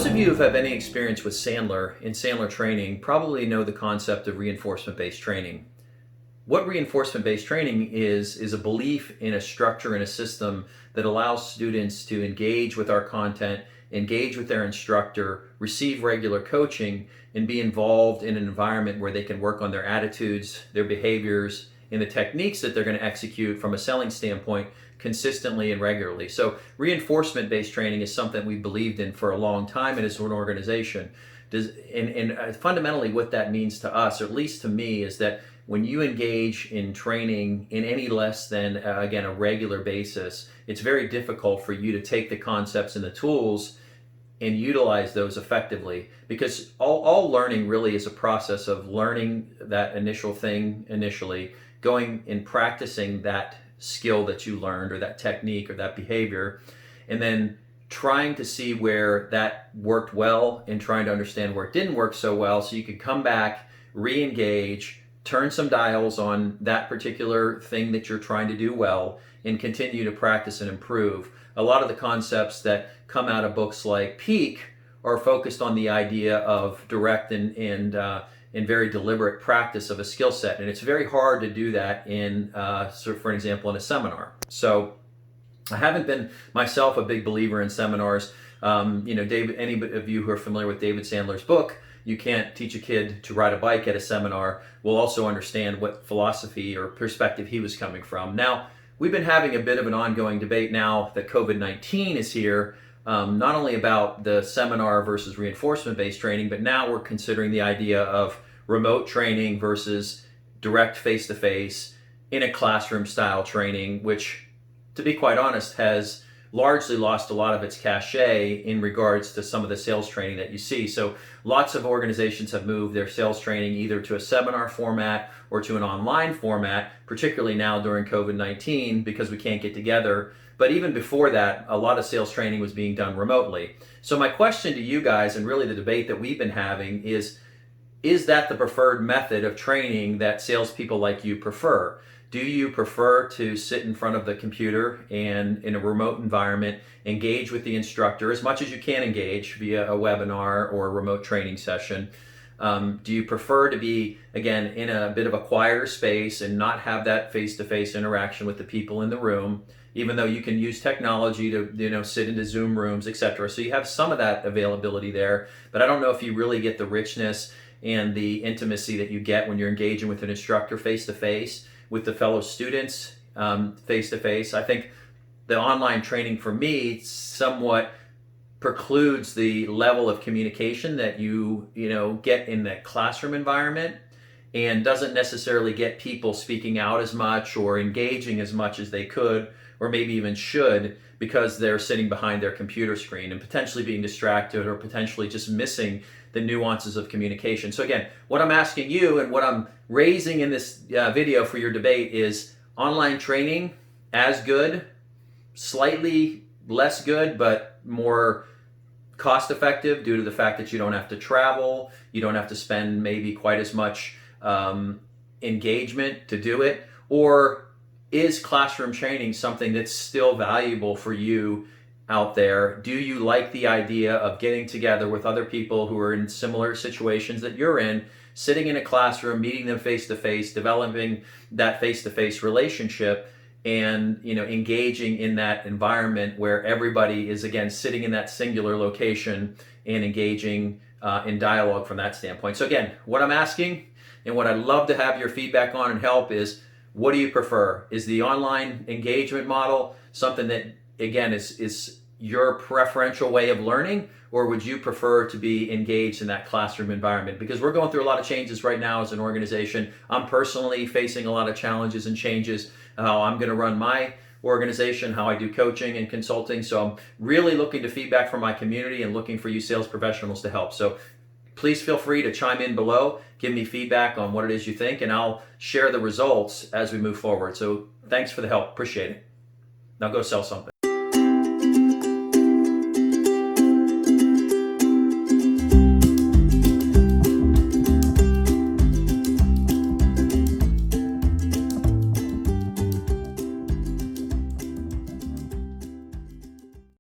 Those of you who have any experience with Sandler in Sandler Training probably know the concept of reinforcement-based training. What reinforcement-based training is a belief in a structure and a system that allows students to engage with our content, engage with their instructor, receive regular coaching, and be involved in an environment where they can work on their attitudes, their behaviors, and the techniques that they're going to execute from a selling standpoint consistently and regularly. So reinforcement-based training is something we believed in for a long time and as an organization. Fundamentally what that means to us, or at least to me, is that when you engage in training in any less than, again, a regular basis, it's very difficult for you to take the concepts and the tools and utilize those effectively, because all learning really is a process of learning that initial thing initially, going and practicing that skill that you learned or that technique or that behavior, and then trying to see where that worked well and trying to understand where it didn't work so well so you could come back, re-engage, turn some dials on that particular thing that you're trying to do well, and continue to practice and improve. A lot of the concepts that come out of books like Peak are focused on the idea of direct and very deliberate practice of a skill set, and it's very hard to do that in, for example, in a seminar. So I haven't been myself a big believer in seminars. David, any of you who are familiar with David Sandler's book, You Can't Teach a Kid to Ride a Bike at a Seminar, will also understand what philosophy or perspective he was coming from. Now, we've been having a bit of an ongoing debate now that COVID-19 is here, not only about the seminar versus reinforcement-based training, but now we're considering the idea of remote training versus direct face-to-face in a classroom-style training, which, to be quite honest, has largely lost a lot of its cachet in regards to some of the sales training that you see. So lots of organizations have moved their sales training either to a seminar format or to an online format, particularly now during COVID-19 because we can't get together. But even before that, a lot of sales training was being done remotely. So my question to you guys, and really the debate that we've been having, is that the preferred method of training that salespeople like you prefer? Do you prefer to sit in front of the computer and in a remote environment, engage with the instructor as much as you can engage via a webinar or a remote training session? Do you prefer to be, again, in a bit of a quieter space and not have that face-to-face interaction with the people in the room, even though you can use technology to sit into Zoom rooms, etc.? So you have some of that availability there, but I don't know if you really get the richness and the intimacy that you get when you're engaging with an instructor face-to-face, with the fellow students face-to-face. I think the online training for me somewhat precludes the level of communication that you get in that classroom environment, and doesn't necessarily get people speaking out as much or engaging as much as they could or maybe even should, because they're sitting behind their computer screen and potentially being distracted or potentially just missing the nuances of communication. So again, what I'm asking you and what I'm raising in this video for your debate is online training as good, slightly less good, but more cost effective due to the fact that you don't have to travel, you don't have to spend maybe quite as much engagement to do it? Or is classroom training something that's still valuable for you out there? Do you like the idea of getting together with other people who are in similar situations that you're in, sitting in a classroom, meeting them face-to-face, developing that face-to-face relationship, and engaging in that environment where everybody is, again, sitting in that singular location and engaging in dialogue from that standpoint? So again, what I'm asking and what I'd love to have your feedback on and help is, what do you prefer? Is the online engagement model something that, again, is your preferential way of learning, or would you prefer to be engaged in that classroom environment? Because we're going through a lot of changes right now as an organization. I'm personally facing a lot of challenges and changes, how I'm going to run my organization, how I do coaching and consulting. So I'm really looking to feedback from my community and looking for you sales professionals to help. So please feel free to chime in below, give me feedback on what it is you think, and I'll share the results as we move forward. So thanks for the help. Appreciate it. Now go sell something.